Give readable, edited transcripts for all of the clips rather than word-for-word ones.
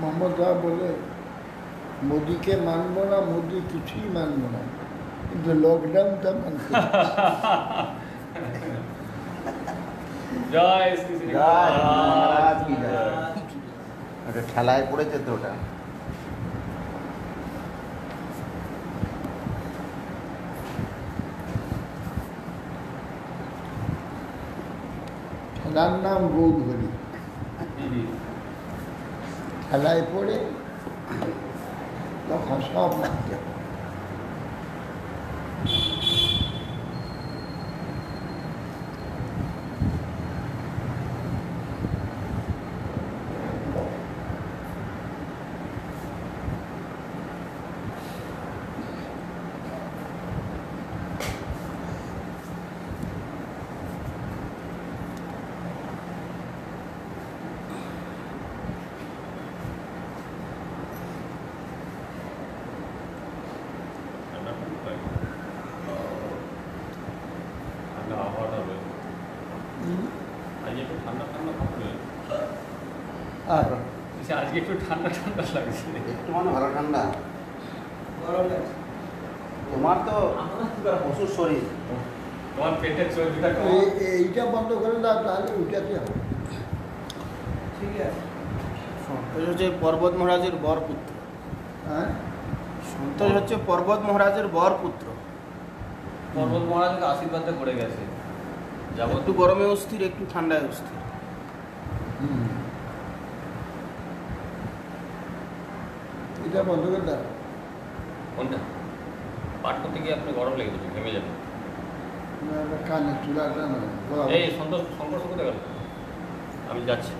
মমতা বলে মোদিকে মানব না, মোদি কিছুই মানব না, কিন্তু লকডাউনটা মানতে ঠেলায় পড়েছে তো ওটা। খেলার নাম গৌধরী, খেলায় পড়ে তখন সব মানতে হবে। আজকে একটু ঠান্ডা ঠান্ডা লাগছে, একটু মানে ভালো ঠান্ডা। তোমার তো প্রচুর শরীর, তোমার পেটের চর্বিটা এইটা বন্ধ করে দাও, তাহলে উঠাতে হবে। ঠিক আছে। সন্তোষ হচ্ছে পর্বত মহারাজের বর পুত্র। হ্যাঁ, সন্তোষ হচ্ছে পর্বত মহারাজের বর পুত্র। পর্বত মহারাজকে আশীর্বাদটা করে গেছে যাবো একটু গরমে অস্থির, একটু ঠান্ডায় অস্থির। এটা বন্ধ করে দাও। কোনটা পাঠ করতে গিয়ে আপনি গরম লেগে যাবে, ঘেমে যাবে। না, এটা কানে চুলাটা না গলা। এই শঙ্কর কোথায় গেল? আমি যাচ্ছি।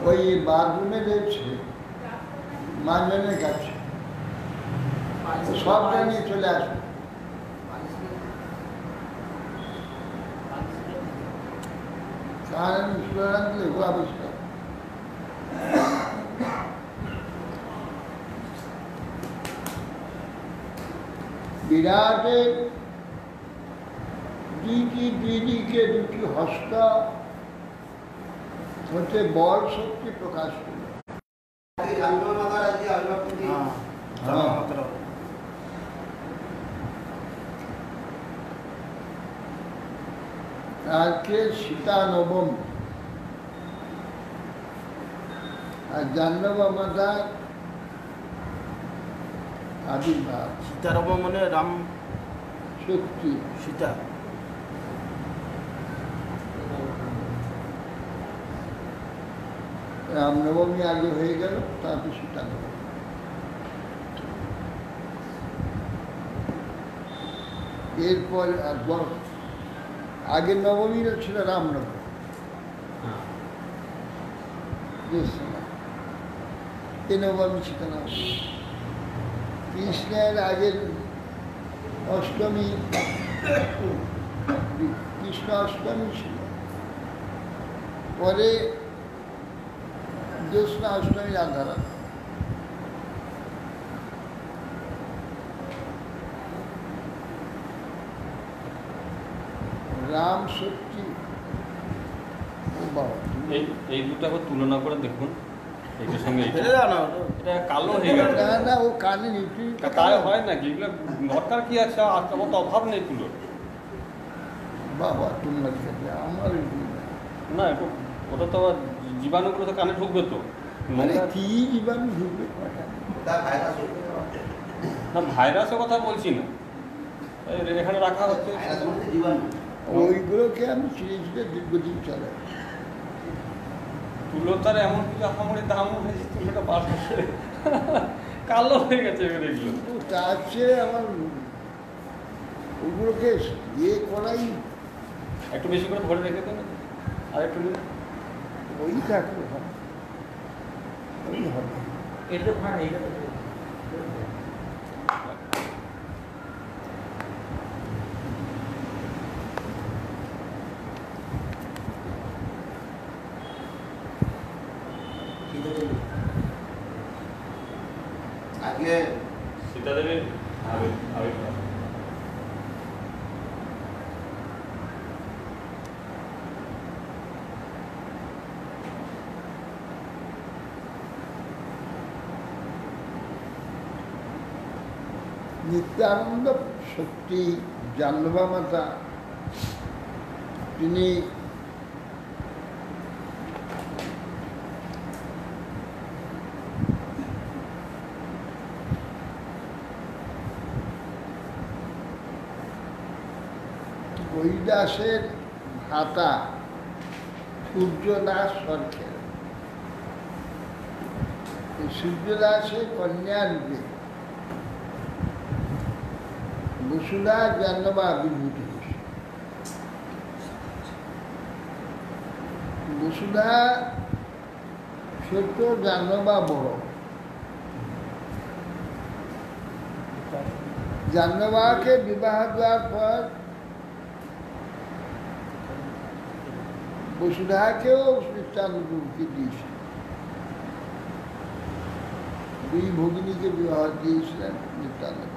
ওই বাথরুমে রয়েছে মানজনের কাছে, সবটা নিয়ে চলে আসবে। কারণ সুরানলে ওরা বসে বিরাটের দুই দিকে দুটি হস্ত হতে বল শক্তি প্রকাশ করল। আজকে সীতা নবম, আর জাহ্নবা মাতার আবির্ভাব। সীতারাম মানে রাম শক্তি। সীতা। রামনবমী আগে হয়ে গেল, তারপর সীতা নবমী। এরপর আগের নবমীরা ছিল রামনবমী। এ নবমী সীতা নবমী। কৃষ্ণের আগের অষ্টমী কৃষ্ণ অষ্টমী ছিল, পরে জ্যোৎস্না অষ্টমী রাধারা। রাম শক্তি এই দুটো আবার তুলনা করে দেখুন, এটার সঙ্গে ফেলে দাও না ওটা। এটা কালো হয়ে গেল। না না, ও কানে নিচুই তাই হয় নাকি? এগুলো দরকার কি আছে? আজকে মতো অভাব নেই তুলোর। বাবা তোমার কাছে আমার না একটু ওটা তো আবার জীবাণুগুলো তো কানে ঢুকবে তো। মানে কি জীবাণু ঢুকবে? না ভাইরাসের কথা বলছি না, এখানে রাখা হচ্ছে। ওইগুলোকে আমি ছিঁড়ে ছিঁড়ে দীর্ঘদিন চালাই। তুলো তার এমন কিছু আহামরি দাম হয়েছে, তুলোটা পাশ করে কালো হয়ে গেছে এগুলো। তার চেয়ে আমার ওগুলোকে ইয়ে করাই একটু বেশি করে ভরে রেখে দেবেন, আর একটু ওই থাকলে হবে, ওই হবে। এটা ভাড়া এটা আজকে সীতা দেবীর আবির্ভাব। নিত্যানন্দ শক্তি জাহ্নবা মাতা, তিনি হরিদাসের ভাতা সূর্যদাস সরকার, সূর্যদাসের কন্যা রূপে বসুধা জাহ্নবা আবির্ভূত হয়েছে। বসুধা ছোট, জাহ্নবা বড়। জাহ্নবাকে বিবাহ দেওয়ার পর বসুধাকেও নিত্যানন্দকে দিয়েছিল। দুই ভগিনীকে বিবাহ দিয়েছিলেন নিত্যানন্দ।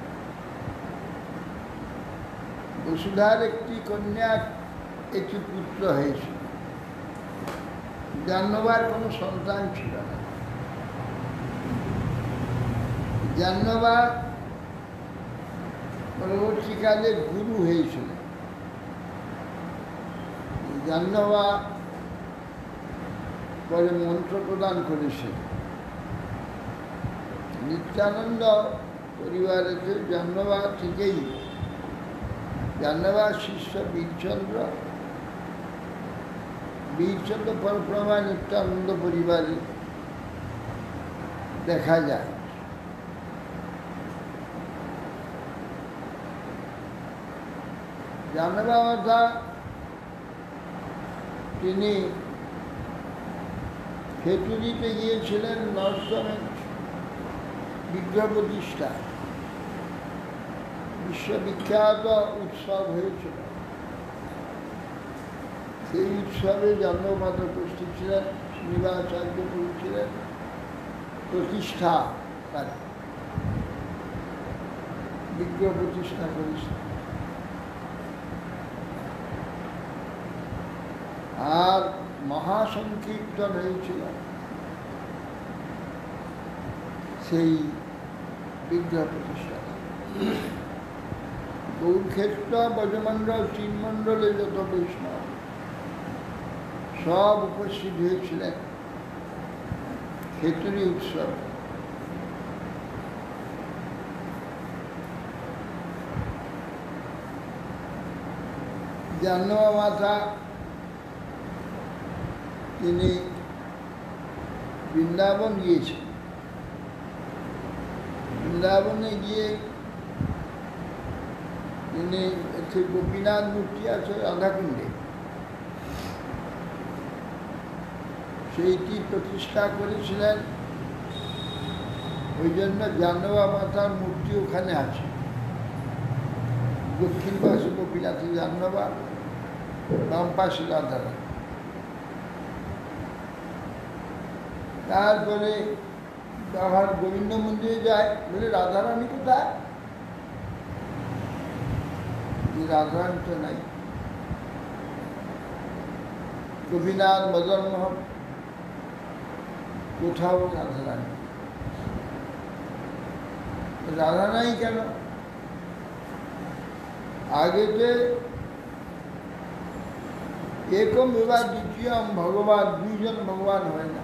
বসুধার একটি কন্যা, একটি পুত্র হয়েছিল। জাহ্নবার কোনো সন্তান ছিল না। জাহ্নবা পরবর্তীকালে গুরু হয়েছিল। জাহ্নবা পরে মন্ত্র প্রদান করেছে। নিত্যানন্দ পরিবারেতে জন্মবা থেকেই জাহ্নবার শিষ্য বীরচন্দ্র পরক্রমা নিত্যানন্দ পরিবারে দেখা যায়। জাহ্নবা মাতা তিনি খেতুরিতে গিয়েছিলেন নরসমের বিগ্রহ প্রতিষ্ঠা, বিশ্ববিখ্যাত উৎসব হয়েছিল। সেই উৎসবে জন্মমাতা উপস্থিত ছিলেন, শ্রীনিবাসাচার্য ছিলেন প্রতিষ্ঠা করে, বিগ্রহ প্রতিষ্ঠা করেছিলেন। আর মহাসংকীর্তন হয়েছিল সেই বিগ্রহ প্রতিষ্ঠা। গৌরক্ষেত্র, ব্রজমণ্ডল, চিন্মণ্ডলে যত বৈষ্ণব সব উপস্থিত হয়েছিলেন খেতুরি উৎসব। জাহ্নবা মাতা তিনি বৃন্দাবন গিয়েছেন। বৃন্দাবনে গিয়ে তিনি একটি গোপীনাথ মূর্তি আছে রাধাকুণ্ডে, সেইটি প্রতিষ্ঠা করেছিলেন। ওই জন্য জাহ্নবা মাতার মূর্তি ওখানে আছে। দক্ষিণ পাশে গোপীনাথে জাহ্নবা, বাম পাশে রাধারানী। তারপরে আবার গোবিন্দ মন্দিরে যায়, বলে রাধারানী কোথায়? রাধারানী তো নাই। গোপীনাথ, মদন মোহন, কোথাও রাধারানী। রাধা নাই কেন? আগেতে একম বিবাহ দ্বিতীয় ভগবান, দুইজন ভগবান হয় না।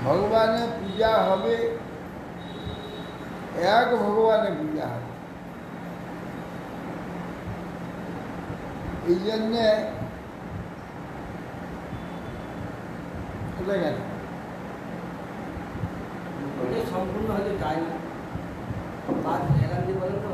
ভগবানের পূজা হবে, এক ভগবানের পূজা হবে। এই জন্যে গেল সম্পূর্ণ হয়তো যায় না। বলেন তো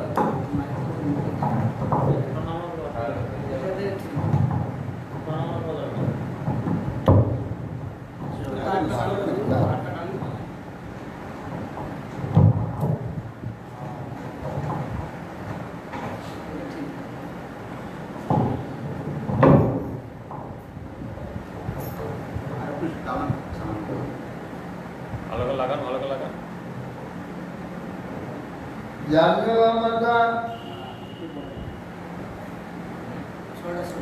জাহ্নবা মাতা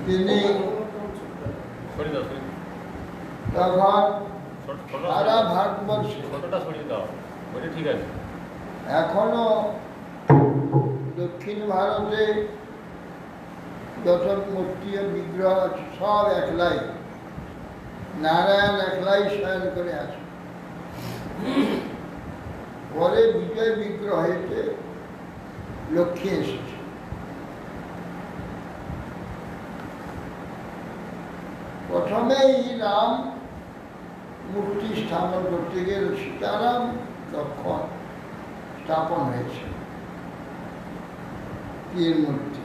তিনি তখন সারা ভারতবর্ষে এখনো দক্ষিণ ভারতে যত মূর্তি বিগ্রহ আছে সব একলাই, নারায়ণ একলাই শয়ন করে আছে। পরে বিজয় বিগ্রহেতে লক্ষ্মী এসেছে। প্রথমেই রাম মূর্তি স্থাপন করতে গিয়ে সীতারাম লক্ষ্মণ স্থাপন হয়েছে তীর মূর্তি।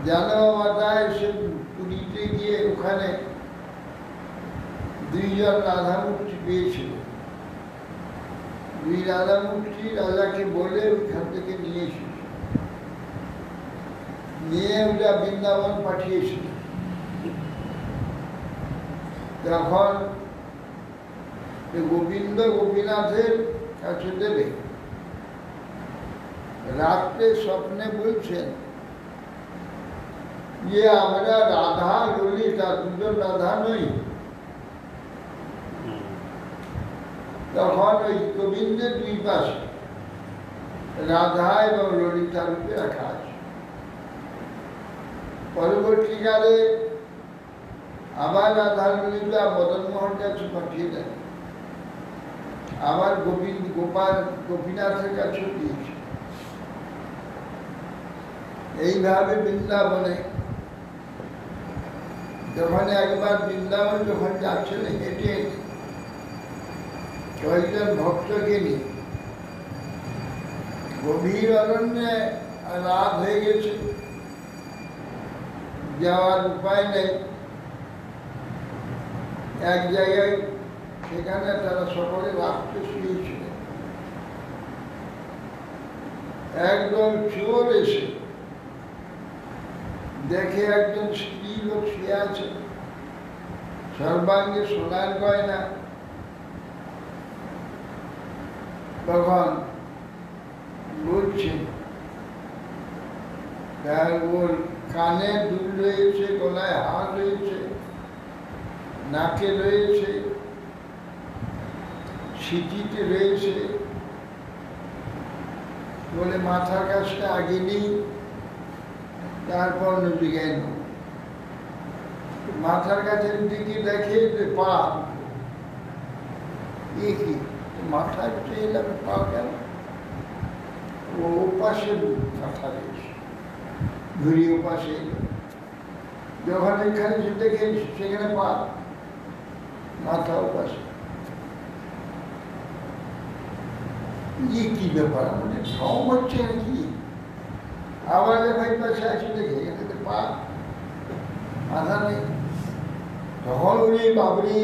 জাহ্নবা মাতা এসে পুরীতে গিয়ে ওখানে দুইজন রাধা মূর্তি পেয়েছিল। দুই রাধা মূর্তি রাজাকে বলে ওইখান থেকে নিয়ে এসেছে, নিয়ে ওটা বৃন্দাবন পাঠিয়েছিল। তখন গোবিন্দ গোপীনাথের কাছে দেবে, রাত্রে স্বপ্নে বলছেন যে আমরা রাধা ললিতা দুজন রাধা নই। তখন ওই গোবিন্দের দুই পাশে রাধা এবং ললিতা রূপে রাখা আছে। পরবর্তীকালে আবার রাধা ললিতা মদন মোহন কাছে পাঠিয়ে দেন। আবার গোপীনাথের কাছেও দিয়েছে। এইভাবে বৃন্দাবনে যখন একবার বৃন্দাবন যখন যাচ্ছিলেন হেঁটে কয়েকজন ভক্তকে নিয়ে, গভীর অরণ্যে রাত হয়ে গেছে, যাওয়ার উপায় নেই। এক জায়গায় সেখানে তারা সকলে রাত্রে শুয়েছিলেন। একদম চোর এসে দেখে একজন স্ত্রী লোক শুয়ে আছে, সর্বাঙ্গে সোনার গয়না। তখন বলছে তার ওর কানে দুল রয়েছে, গলায় হার রয়েছে, নাকে রয়েছে, সিটিতে রয়েছে, বলে মাথার কাছটা আগে নেই, তারপর নদীকে মাথার কাছের দিকে দেখে যে পা, কি মাথার এলাম পা গেল, ও পাশে মাথা রয়েছে, ঘুরি ও পাশে এলো। যখন এখানে দেখে সেখানে পা, মাথা ও পাশে। কি ব্যাপার, মানে সব হচ্ছে নাকি? আবার ভাই পাশে আছে দেখে এখানে পা, মাথা নেই। তখন উনি বাবরি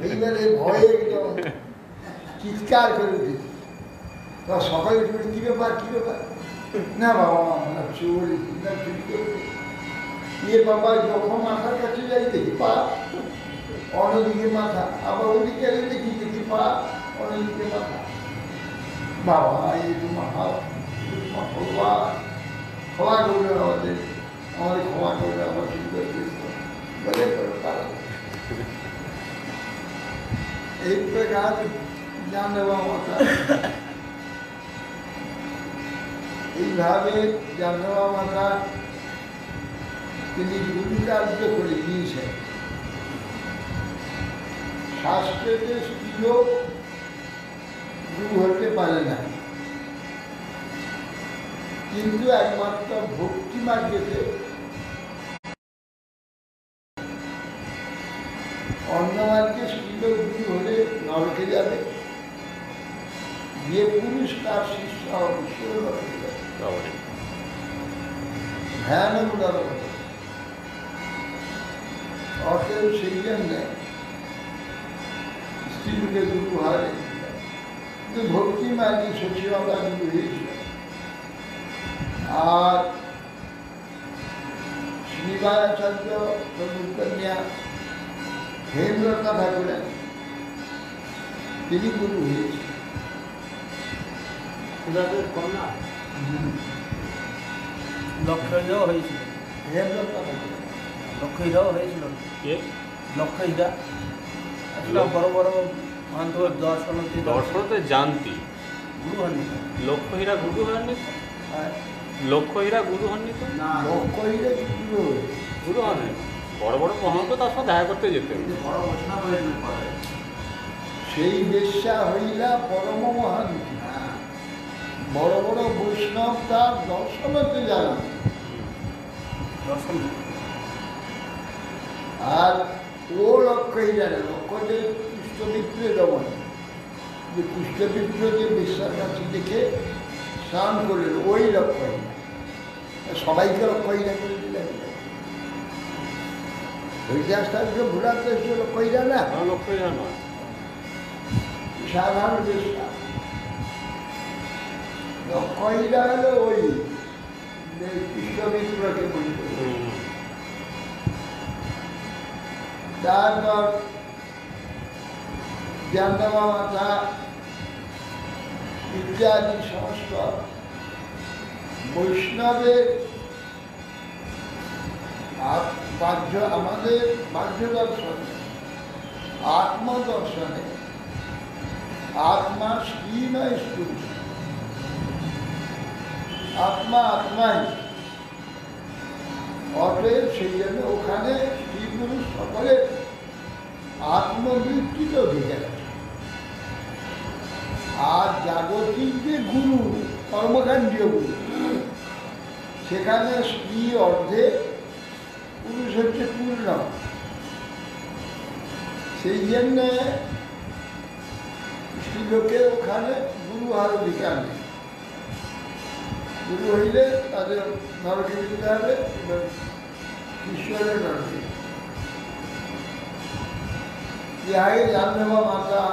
এইবারে ভয়ে একদম চিৎকার করে উঠেছে। সকালে উঠে কি ব্যাপার, কি ব্যাপার? না বাবা আমরা চোর, চুরি করবো। ইয়ে বাবা যখন মাথার কাছে যাই দেখি পা, অন্যদিকে মাথা, আবার ওদিকে দেখি দেখি পা, অন্যদিকে মাথা। বাবা এই ভগবান ক্ষমা করবে, আমাদের ক্ষমা করবে, আমার ঠিক বলে এই প্রকার জানবা মাতা। এইভাবে জানবা মাতা তিনি গুরু কার্য করে দিয়েছেন। শাস্ত্রেতে স্ত্রীলোক গুরু হতে পারে না, কিন্তু একমাত্র ভক্তি মার্গেতে অন্য মার্গে স্ত্রীলোক গুরু হলে নরকে যাবে, যে পুরুষ তার শিষ্য ঈশ্বর ধ্যান অতএব সেই জন্যে স্ত্রীলোকে গুরু হয়। কিন্তু ভক্তি মার্গে সচিবাবা গুরু হয়েছিল। আর শ্রীবাচার্য কন্যা হেমলতা ঠাকুরেন তিনি গুরু হয়েছেন। কন্যা লক্ষ্মীরাও হয়েছিল, হেমলতা ঠাকুর লক্ষ্মীরাও হয়েছিল, লক্ষ্মীরা বড় বড় মহান্ত দর্শনতে জানতি গুরু হননি। লক্ষ্যহীরা গুরু হননি, লক্ষ্যহীরা গুরু হননি তো না, লক্ষ্মীরা গুরু গুরু হননি। বড় বড় মহান্ত তার সাথে দেখা করতে যেতেন। বড় ঘোষণা হয়েছিল পরে। সেই বেশ্যা হইলা পরম মহান্তি। বড় বড় বৈষ্ণব তার দর্শনতে জানা, দর্শন। আর ও লক্ষ্যই জানে, লক্ষ্যদের কৃষ্ণবিপ্রে দমন, যে কৃষ্ণবিপ্র যে বিশ্বাস কাছে দেখে স্নান করলেন, ওই লক্ষ্যই। সবাইকে লক্ষ্যই না করে দিলেন। হরিদাসকে ভুলাতে লক্ষ্যই না, লক্ষ্যহীরা নয়, সাধারণ বিশ্বাস। লক্ষ্যইরা হলো ওই কৃষ্ণবিপ্রকে মনে করে। তারপর জানবা মাতা ইত্যাদি সমস্ত বৈষ্ণবের আমাদের বাহ্য দর্শনে, আত্মদর্শনে আত্মা স্ত্রী নয়, পুরুষ। আত্মা আত্মাই। অতএব সেই জন্য ওখানে স্ত্রী পুরুষ সকলের আত্মবৃত্তিতে অধিকার আছে। আর জাগতিক যে গুরু, কর্মকাণ্ডীয় গুরু, সেখানে স্ত্রী অর্ধে, পুরুষ হচ্ছে পূর্ণ। সেই জন্যে স্ত্রীলোকের ওখানে গুরু আর অধিকার নেই। গুরু হইলে তাদের নরকে যেতে হবে এবং ঈশ্বরের নরকে। আগে জাহ্নবী মাতা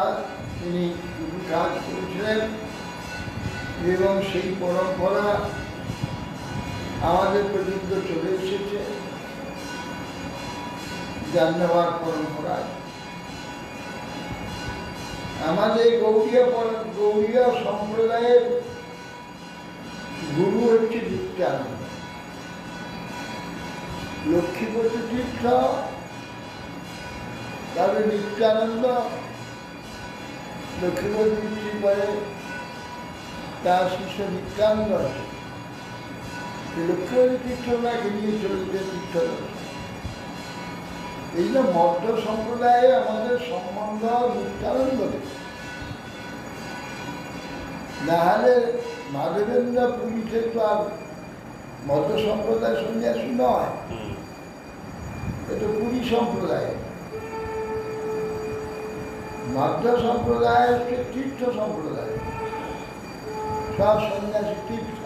তিনি গুরু কাজ করেছিলেন এবং সেই পরম্পরা আমাদের পর্যন্ত চলে এসেছে জাহ্নবীর পরম্পরায়। আমাদের গৌড়ীয় সম্প্রদায়ের গুরু হচ্ছে নিত্যানন্দ। লক্ষ্মীপতি তীর্থ, তারপরে নিত্যানন্দ, লক্ষ্মীপতি তীর্থ পরে তার শিষ্য নিত্যানন্দ আছে। লক্ষ্মীপতি তীর্থ ওনাকে নিয়ে চলছে তীর্থ। এই যে মধ্য সম্প্রদায়ে আমাদের সম্বন্ধ নিত্যানন্দ, নাহলে মাধবেন্দ্র পুরীতে তো আর মধ্য সম্প্রদায় সন্ন্যাসী নয়, এটা পুরী সম্প্রদায়। মধ্য সম্প্রদায় হচ্ছে তীর্থ সম্প্রদায়, সব সন্ন্যাসী তীর্থ।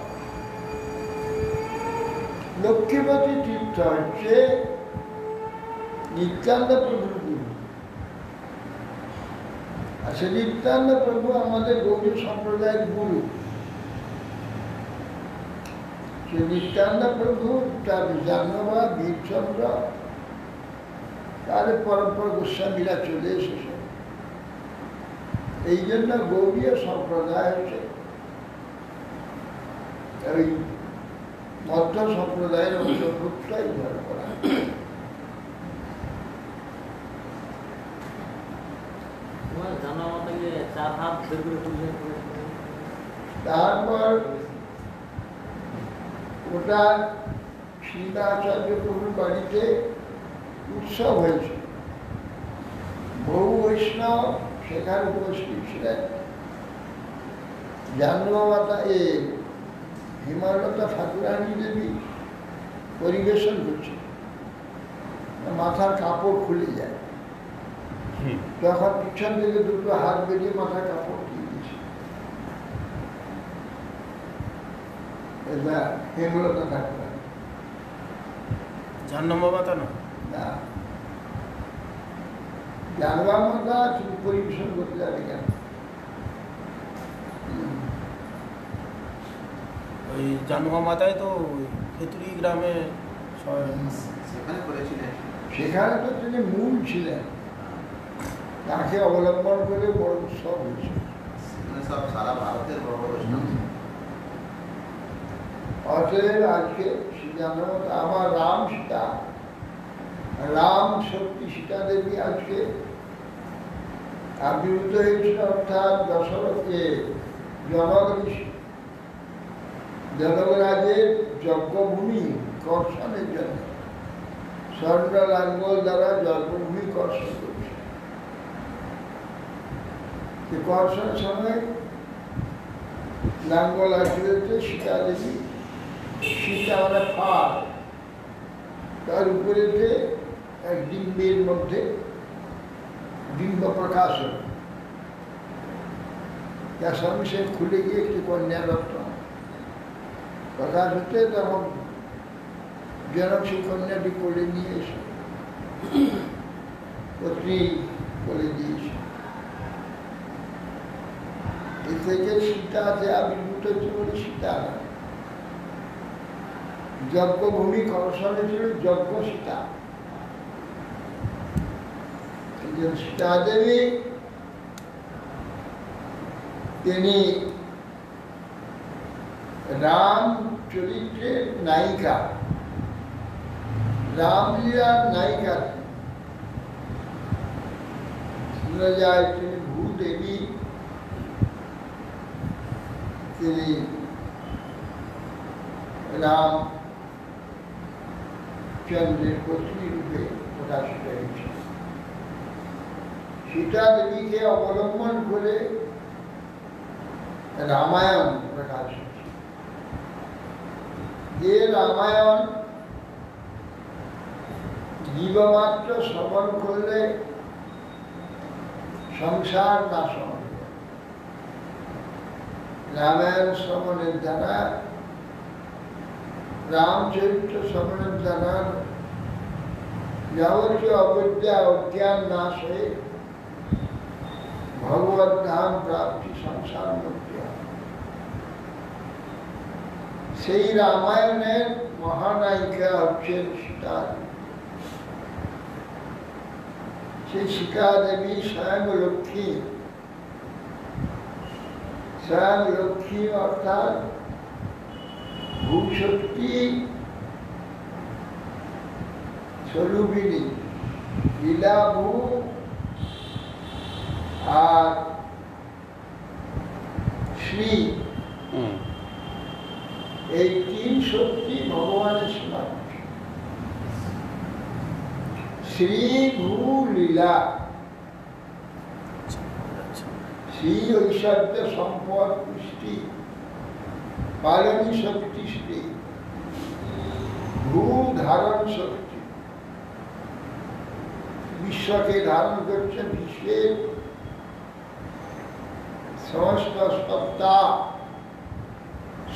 লক্ষ্মীপতি তীর্থ হচ্ছে নিত্যানন্দ প্রভুর গুরু। আর সে নিত্যানন্দ প্রভু আমাদের গৌড়ী সম্প্রদায়ের গুরু। সে নিত্যানন্দ প্রভু, তার জাহ্নবী, বীরচন্দ্র, তার পরম্পরা গোস্বামীরা চলে এসেছে। এই জন্য গৌড়ীয় সম্প্রদায় হচ্ছে ওই মধ্য সম্প্রদায়ের অন্তর্ভুক্তই ধরে করা। তারপর ওটা সীতাচার্য প্রভুর বাড়িতে উৎসব হয়েছে। বহু বৈষ্ণব সেখানে উপস্থিত ছিলেন। জাহ্নবী মাতা হিমালতা ঠাকুরানী দেবী পরিবেশন করছে, মাথার কাপড় খুলে যায়, তখন পিছন থেকে দুটো হাত বেরিয়ে মাথার কাপড় দিয়ে দিয়েছে। এটা হেমলতা ঠাকুরানী, জাহ্নবী মাতা না? না, জাহ্নবী মাতা তুমি পরিবেশন করতে যাবে কেন? ওই জাহ্নবী মাতায় তো খেতুরি গ্রামে সেখানে করেছিলেন। সেখানে তো তিনি মূল ছিলেন, তাকে অবলম্বন করে বড় উৎসব হয়েছে। সেখানে সব সারা ভারতের বড় বড় বৈষ্ণব। অতএব আজকে আমার রাম সীতা, রাম শক্তি সীতা দেবী আজকে আবির্ভূত হয়েছিল, অর্থাৎ দশরথকে জনগরাজের যজ্ঞভূমি কর্ষণের জন্য স্বর্ণ লাঙ্গল দ্বারা যজ্ঞভূমি কর্ষণ করছে। কর্ষণের সময় লাঙ্গল আসবে সীতা দেবী, সীতা মানে ফার, তার উপরেতে এক ডিম্বের মধ্যে ডিম্ব প্রকাশ হবে, তার সঙ্গে সে খুলে গিয়ে একটি কন্যা রত্ন প্রকাশ হতে, তখন জনক সেই কন্যাটি কোলে নিয়ে এসে পত্নী কোলে দিয়েছে। এ থেকে সীতা যে আবির্ভূত হচ্ছে বলে সীতা না, যজ্ঞভূমি কর্ষণে ছিল যজ্ঞ সীতা। সীতা দেবী তিনি রাম চরিত্রের নায়িকা, রামলীলার নায়িকা। শোনা যায় তিনি ভূদেবী, তিনি রাম চন্দ্রের পত্নী রূপে প্রকাশিত হয়েছে। সীতা দেবীকে অবলম্বন করে রামায়ণ প্রকাশ হচ্ছে। যে রামায়ণ জীবমাত্র শ্রবণ করলে সংসার নাশ হবে। রামায়ণ শ্রবণের দ্বারা, রামচরিত্র শ্রবণের দ্বারা যাবতীয় অবিদ্যা অজ্ঞান নাশ হয়ে ভগবত ধাম প্রাপ্তি, সংসার মুক্তি হয়। সেই রামায়ণের মহানায়িকা হচ্ছেন সীতা। সেই সীতা দেবী স্বয়ং লক্ষ্মী। স্বয়ং লক্ষ্মী অর্থাৎ ভূশক্তি স্বরূপিণী, লীলাভূ আর শ্রী, এই তিন শক্তি ভগবানের সেবা করছে। শ্রী ভূ লীলা, শ্রী ঐশ্বর্য সম্পদ পুষ্টি পালনী শক্তি শ্রী, ভূ ধারণ শক্তি, বিশ্বকে ধারণ করছে, বিশ্বের সমস্ত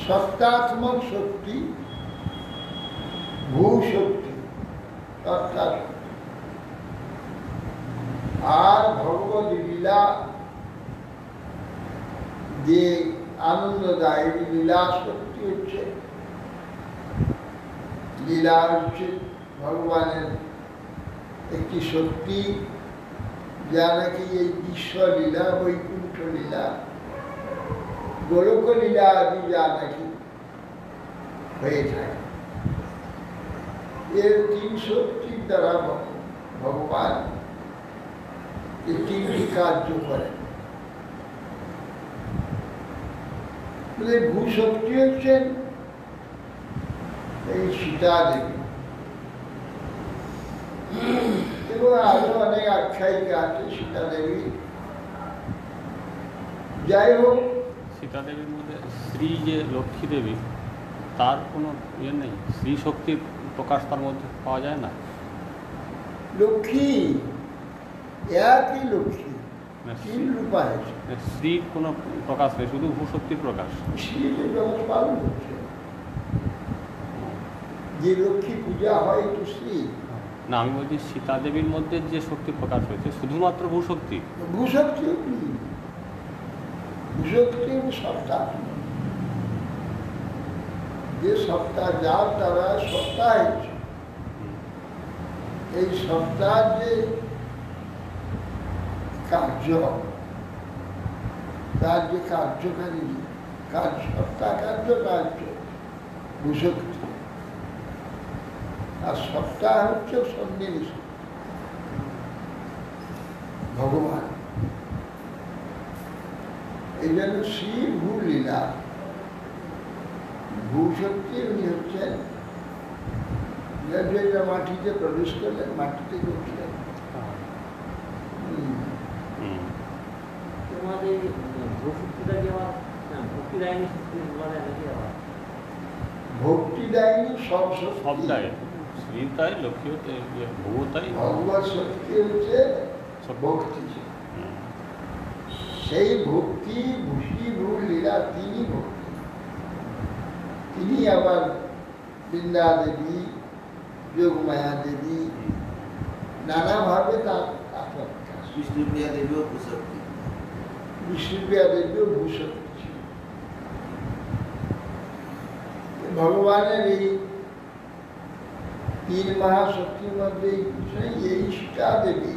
সত্তাত্মক শক্তি, ভূ শক্তি, সত্তা শক্তি। আর ভগবত লীলা যে আনন্দদায়ক লীলা শক্তি হচ্ছে, লীলা হচ্ছে ভগবানের একটি শক্তি, যা নাকি এই বিশ্ব লীলা, বৈকুণ্ঠ লীলা, গোলক লীলা আদি যা নাকি হয়ে থাকে, এর তিন শক্তির দ্বারা ভগবান এই তিনটি কার্য করেন। ভূশক্তি হচ্ছেন এই সীতা দেবী, এবং আরো অনেক আখ্যায়িকা আছে সীতা দেবী। যাই হোক, সীতা দেবীর মধ্যে শ্রী যে লক্ষ্মী দেবী, তার কোনো ইয়ে নেই, শ্রী শক্তির প্রকাশ তার মধ্যে পাওয়া যায় না। লক্ষ্মী একই লক্ষ্মী, তিন রূপা হয়েছে। শ্রীর কোনো প্রকাশ নেই, শুধু ভূশক্তির প্রকাশ। শ্রী জগৎ পালন করছে, যে লক্ষ্মী পূজা হয় তো শ্রী। না, আমি বলছি সীতা দেবীর মধ্যে যে শক্তির প্রকাশ হয়েছে শুধুমাত্র ভূশক্তি। ভূশক্তি কি? ভূশক্তি সত্তা, যে সত্তা, যার দ্বারা সত্তা হয়েছে, এই সত্তার যে কার্য, তার যে কার্যকারী কার্য, সত্তা কার্য ভূশক্তি। আর সত্তা হচ্ছে সন্নিবেশ ভগবান। এই জন্য শ্রী ভূ লীলা, ভূশক্তি উনি হচ্ছেন মাটিতে প্রবেশ করলেন, মাটিতে উঠলেন। তোমাদের ভূশক্তিটা কি আবার ভক্তিদায়িনী শক্তি বলে নাকি? আবার ভক্তিদায়িনী সব সবটাই, শ্রী তাই, লক্ষ্মী ভূ তাই, ভগবত শক্তি হচ্ছে ভক্তি। সেই ভক্তি ভূষি ভূ লীলা, তিনি ভক্তি। তিনি আবার বৃন্দা দেবী, যোগমায়া দেবী, নানাভাবে তার প্রকাশ। বিষ্ণুপ্রিয়া দেবীও ভূশক্তি। বিষ্ণুপ্রিয়া দেবীও ভূশক্তি ছিল। ভগবানের এই তিন মহাশক্তির মধ্যে এই সীতা দেবী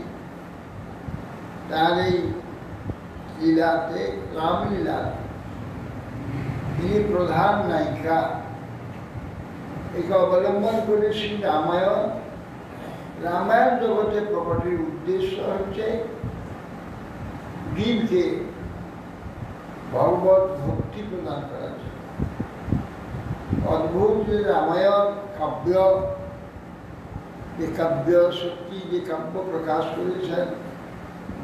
তার এই লীলাতে, রামলীলা, তিনি প্রধান নায়িকা। একে অবলম্বন করে শ্রী রামায়ণ, রামায়ণ জগতে প্রকটের উদ্দেশ্য হচ্ছে জীবকে ভগবত ভক্তি প্রদান করা যায়। অদ্ভুত যে রামায়ণ কাব্য, যে কাব্য শক্তি, যে কাব্য প্রকাশ করেছেন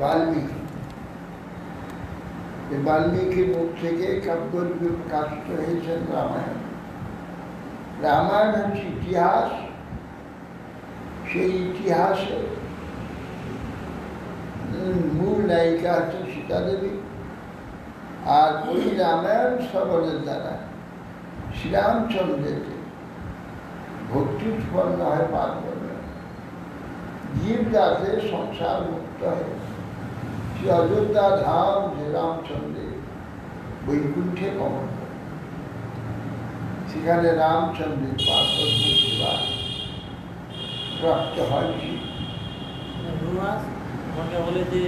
বাল্মীকি, এই বাল্মীকির মুখ থেকে কাব্যরূপে প্রকাশিত হয়েছেন রামায়ণ। রামায়ণ হচ্ছে ইতিহাস, সেই ইতিহাসে মূল নায়িকা হচ্ছে সীতা দেবী। আর ওই রামায়ণ শ্রবণের দ্বারা শ্রীরামচন্দ্রকে ভক্তি উৎপন্ন হয় পার করবে, জীব যাতে সংসার মুক্ত হয়। শ্রী অযোধ্যা ধাম যে রামচন্দ্রের বৈকুণ্ঠে গমন করে, সেখানে রামচন্দ্রের পার্বত্য সেবা প্রাপ্ত হয়। গুরুমাস আমাকে বলে যে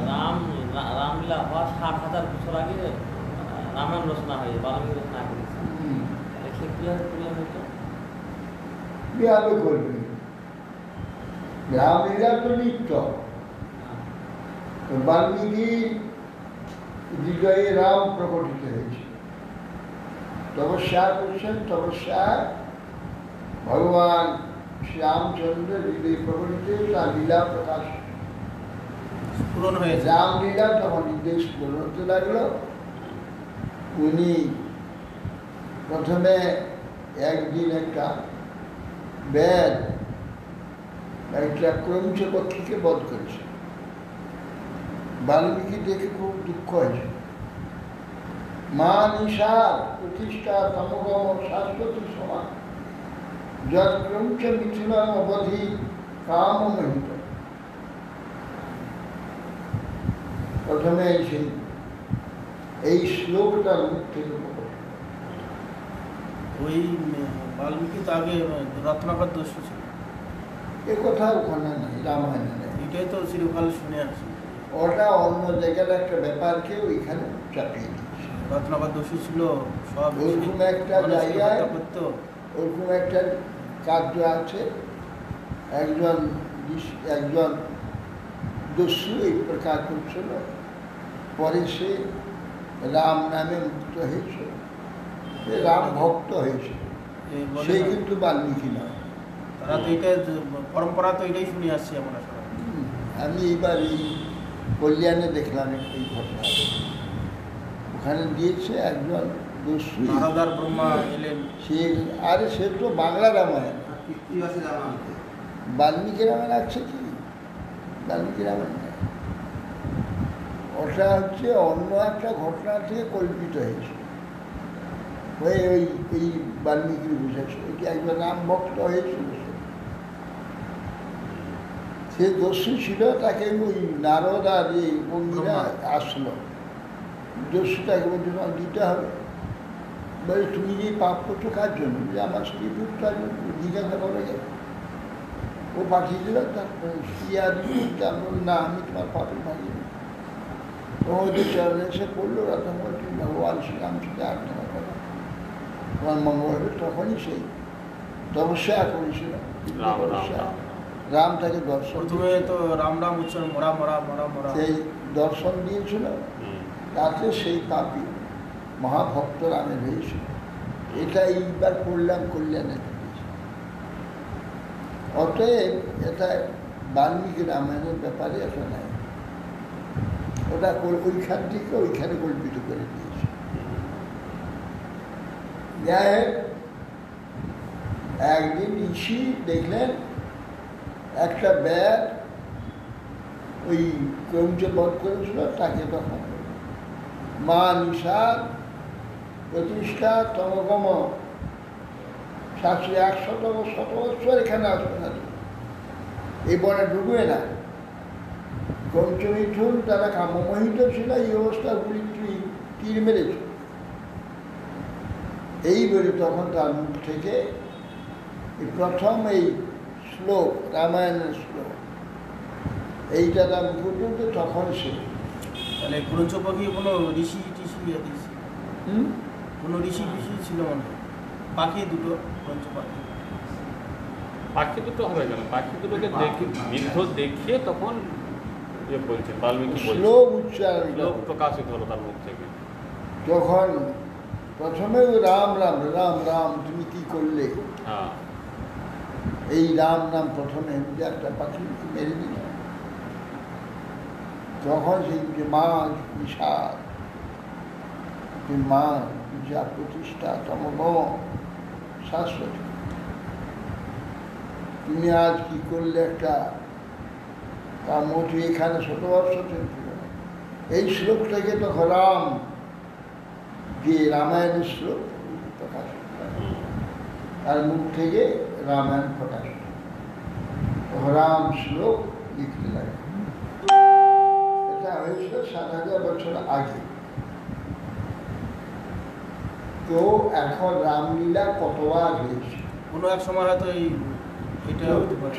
রামলীলা হওয়ার 60,000 বছর আগে রামায়ণ রচনা হয়, বাল্মীকি রচনা করেছে। সে কিভাবে করলাম হতো? কিভাবে করবে? রামলীলা তো নিত্য। বাল্মীকি হৃদয়ে রাম প্রকটিত হয়েছে, তপস্যা করছেন। তপস্যা ভগবান শ্রীরামচন্দ্র হৃদয় প্রকটিত তার লীলা প্রকাশ পূরণ হয়েছে। রামলীলা তখন নির্দেশ পূরণ হতে লাগলো। উনি প্রথমে একদিন একটা ব্যাগ একটা ক্রমচ পক্ষীকে বধ করেছে। বাল্মীকি দেখে খুব দুঃখ হয়েছে। মা নিশার প্রতিষ্ঠা তমগম শাশ্বতী সমান যত ক্রমচ মিথুন অবধি কাম মহিত। প্রথমে এই শ্লোকটার মুখ থেকে ওই বাল্মীকি তো আগে রত্নাকর দস্যু ছিল, এ কথা ওখানে নেই, রামায়ণে নেই। এটাই তো চিরকাল শুনে আসছি। ওটা অন্য জায়গার একটা ব্যাপারকে ওইখানে চাপিয়ে দিচ্ছে। রত্নাকর দস্যু ছিল, সব ওরকম একটা মানুষকে জায়গায় হত্যা করতো। ওরকম একটা কার্য আছে। একজন দস্যু এই প্রকার করছিল, পরে সে রাম নামে মুক্ত হয়েছে, সে রাম ভক্ত হয়েছে। এই বলে সে না, কিন্তু বাল্মীকি নয়। তারা তো এটাই পরম্পরা, তো এটাই শুনে আসছি আমরা সবাই। আমি এইবার এই কল্যাণে দেখলাম এই ঘটনা। ওখানে দিয়েছে একজন দস্যু, নারদার ব্রহ্মা এলেন। সে তো বাংলা রামায়ণ। কৃত্তিবাসী রামায়ণ। বাল্মীকি রামায়ণ আছে কি? বাল্মীকি রামায়ণ নেই। ওটা হচ্ছে অন্য একটা ঘটনা থেকে কল্পিত হয়েছে। হয়ে এই বাল্মীকির বুঝেছে কি একজন রাম ভক্ত হয়েছিল। সে দস্যু ছিল, তাকে ওই নারদ আর এই অগ্নিরা আসলো। দস্যুটাকে বলছে তোমার দিতে হবে। বলে তুমি যে পাপ করছো কার জন্য? যে আমার স্ত্রী পুত্রার জন্য। জিজ্ঞাসা করে গেল, ও পাঠিয়ে দিল। তারপরে স্ত্রী আর না, আমি তোমার পাপের ভাগিয়ে দিই। তোমাদের চরণে এসে পড়লো, তখন তুমি ভগবান শ্রীরামচন্দ্র আর্থনা করো, তোমার মঙ্গল হবে। তখনই সেই তপস্যা করেছিল। রাম তাকে দর্শন, প্রথমে তো রাম রাম উচ্চারণ, মরা মরা মরা মরা, সেই দর্শন দিয়েছিল। তাতে সেই পাপী মহাভক্ত রামের হয়েছিল। এটা এইবার পড়লাম কল্যাণে। অতএব এটা বাল্মীকি রামায়ণের ব্যাপারে এটা নাই। ওটা ওইখান থেকে ওইখানে কল্পিত করে দিয়েছে। যাই হোক, একদিন ঋষি দেখলেন একটা ব্যাগ ওই ক্রমচ বধ করেছিল, তাকে তখন মা নিশার প্রতিষ্ঠা তমগম শাস্ত্রী 100 এখানে আসবে না, এই বনে ঢুকবে না। ক্রমচ মিঠুন তারা কামমোহিত ছিল, এই অবস্থাগুলি তীর মেরেছে। এই বলে তখন তার মুখ থেকে প্রথম এই শ্লোক, রামায়ণের শ্লোক, এইটা তার পর্যন্ত তখন সে। তাহলে ক্রঞ্চ পাখি কোনো ঋষি টিষি কোনো ঋষি ফিষি ছিল মনে হয়? পাখি দুটো, ক্রঞ্চ পাখি। পাখি দুটো হবে কেন? পাখি দুটোকে দেখে বিদ্ধ দেখিয়ে তখন বলছেন বাল্মীকি শ্লোক উচ্চারণ লোক প্রকাশিত হলো তার মুখ থেকে। যখন প্রথমে রাম রাম রাম রাম তুমি কি করলে, হ্যাঁ, এই রাম নাম প্রথমে একটা পাখি মেরে দিল। তখন সেই যে মাছ বিশাল মাছ যা প্রতিষ্ঠা তমগ শাশ্বতী, তুমি আজ কি করলে একটা তার মোটে এখানে শতবর্ষ ছিল না। এই শ্লোক থেকে তখন রাম যে রামায়ণের শ্লোক প্রকাশ, তার মুখ থেকে রামায়ণ প্রকাশ, রাম শ্লোক লিখতে লাগে। এটা হয়েছিল ৭,০০০ বছর আগে। তো এখন রামলীলা কতবার হয়েছে? কোনো এক সময় হয়তো এটা হতে পারে।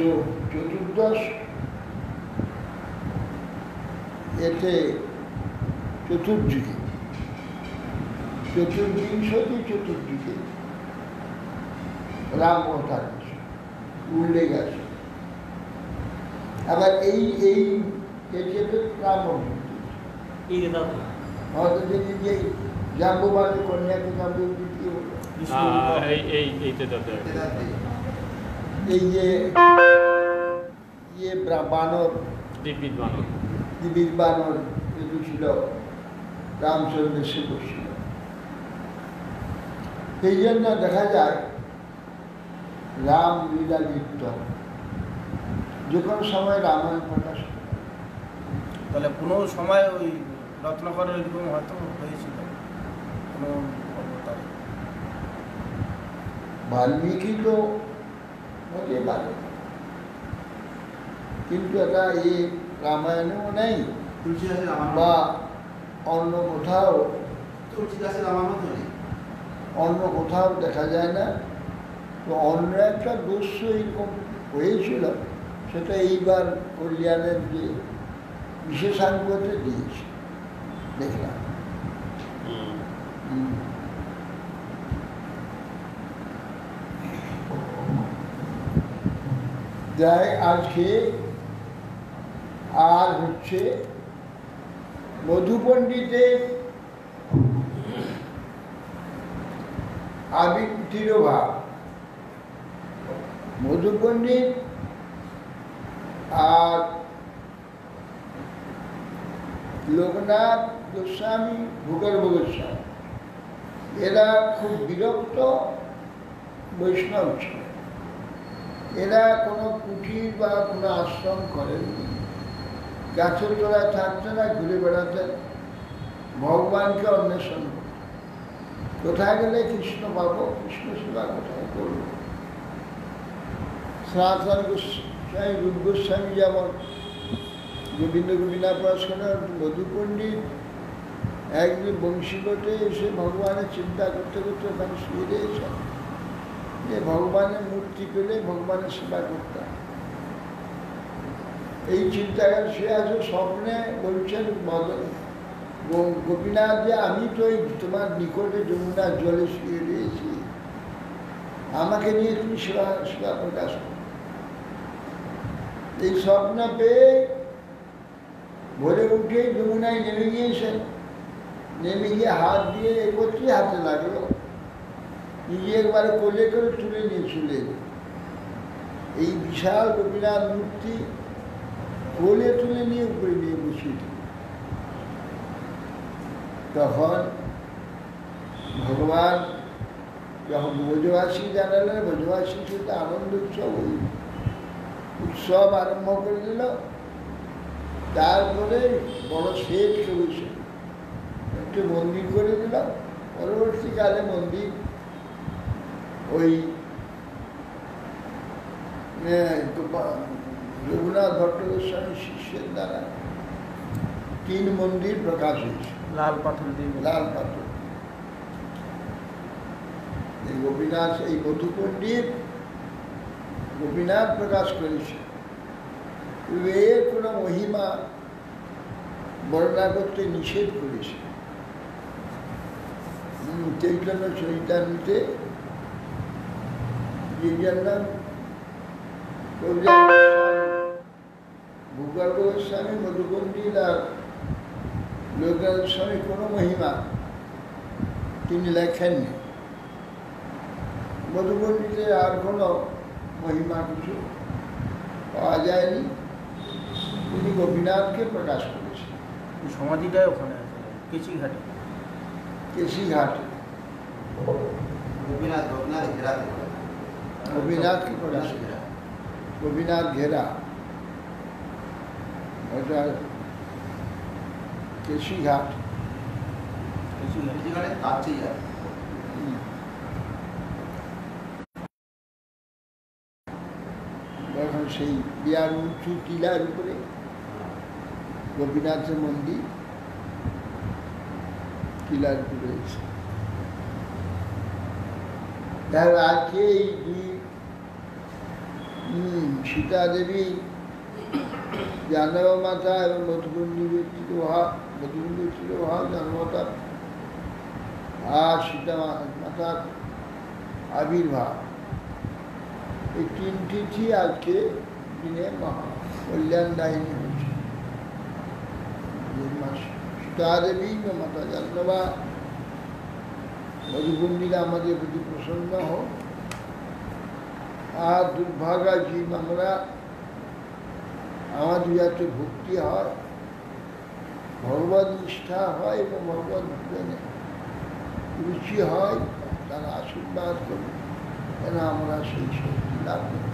চতুর্দশ এতে চতুর্যুগে, চতুর্বিংশতি চতুর্যুগে রাম অবতার উল্লেখ আছে। আবার এই রাম এই যে দাদা হয়তো যে জাম্বুবানের কন্যাকে জাম্বু দ্বিতীয় হলো, এই যে বানর দিবির বানর যেটু ছিল রামচন্দ্রের সেবক ছিল। সেই জন্য দেখা যায় রাম লীলা লিপ্ত যে কোনো সময় রামায়ণ প্রকাশ। তাহলে কোনো সময় ওই রত্নাকরের এরকম হয়তো হয়েছিল কোনো অবতারে। বাল্মীকি তো হতে পারে, কিন্তু এটা এই রামায়ণেও নেই বা অন্য কোথাও দেখা যায় না। তো অন্য একটা দোষ এরকম হয়েছিল, সেটা এইবার কল্যাণের যে বিশেষাঙ্গতে দিয়েছে দেখলাম। যাই আজকে আর হচ্ছে মধু পণ্ডিতের তিরোভাব। মধু পণ্ডিত আর লোকনাথ গোস্বামী, ভূগর্ভ গোস্বামী এরা খুব বিরক্ত বৈষ্ণব ছিল। এরা কোনো কুটির বা কোনো আশ্রম করেননি, গাছের তলায় থাকতেন না, ঘুরে বেড়াতেন, ভগবানকে অন্বেষণ করতেন। কোথায় গেলে কৃষ্ণ পাবো, কৃষ্ণ সেবা কোথায় করবো। সনাতন গোস্বামী, রূপ গোস্বামী যেমন গোবিন্দ পড়াশোনার, মধু পণ্ডিত একদিন বংশীবটে এসে ভগবানের চিন্তা করতে করতে ওখানে শুয়ে রয়েছেন যে ভগবানের মূর্তি পেলে ভগবানের সেবা করতাম। এই চিন্তাগার সে আছে, স্বপ্নে বলছেন গোপীনাথ যে আমি তো এই তোমার নিকটে যমুনার জলে শুয়ে রয়েছি, আমাকে নিয়ে তুমি সেবা প্রকাশ করো। এই স্বপ্ন পেয়ে ভোরে উঠে যমুনায় নেমে গিয়েছেন। নেমে গিয়ে হাত দিয়ে এগোচ্ছি, হাতে লাগলো, নিজে একবারে কোলে করে তুলে নিয়ে চলে এই বিশাল গোপীনাথ মূর্তি কোলে তুলে নিয়ে উপরে নিয়ে বসিয়ে দিল। তখন ভগবান যখন ব্রজবাসী জানালেন, ব্রজবাসী সেটা আনন্দ উৎসব আরম্ভ করে দিল। তারপরে বড় শেঠ করেছে, একটু মন্দির করে দিল। পরবর্তীকালে মন্দির ওই রঘুনাথ ভট্ট গোস্বামী শিষ্যের দ্বারা 3 মন্দির প্রকাশ হয়েছে, লাল পাথর দিয়ে। লাল পাথর। এই গোপীনাথ, এই মধু পণ্ডিত গোপীনাথ প্রকাশ করেছে। এর কোনো মহিমা বর্ণনা করতে নিষেধ করেছে। চৈতন্য চরিতামৃতে যে জন্য ভূগর্ভ গোস্বামী, মধু পণ্ডিত আর লোকনাথ গোস্বামী কোনো মহিমা তিনি লেখেননি। মধু পণ্ডিতের আর কোনো মহিমা কিছু পাওয়া যায়নি, তিনি গোপীনাথকে প্রকাশ করেছেন। এই সমাধিটাই ওখানে আছে কেচিঘাটে। কেশিঘাট গোপীনাথ ঘেরা গোপীনাথ কি করে আসে? গোপীনাথ ঘেরা ওটা কেশিঘাট। যেখানে কাছেই আছে। এখন সেই বিরাট উঁচু টিলার উপরে গোপীনাথের মন্দির, টিলার উপরে রয়েছে। তার আজকে এই দুই সীতা দেবী, জাহ্নব মাতা এবং মধুকুণ্ডী চিরভাব জাহ্নবমাতা আর সীতা মাতার আবির্ভাব, এই তিন তিথি আজকে দিনে মহা কল্যাণদায়িনী হয়েছে। সীতা দেবী মাতা জাহ্নবা মধুকুণ্ডীরা আমাদের প্রতি প্রসন্ন হোক। আর দুর্ভাগা জীব আমরা, আমাদের যাতে ভক্তি হয়, ভগবত নিষ্ঠা হয় এবং ভগবত ভজনে রুচি হয়, তারা আশীর্বাদ করবে যেন আমরা সেই শক্তি লাভ করি।